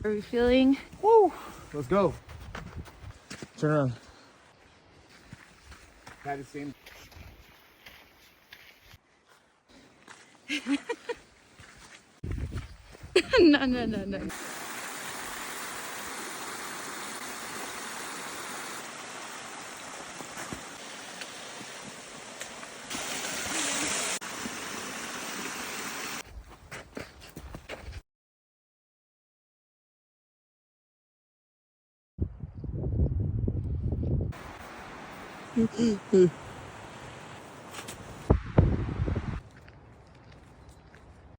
are we feeling? Woo! Let's go. Turn around. Had the same. No, no, no, no.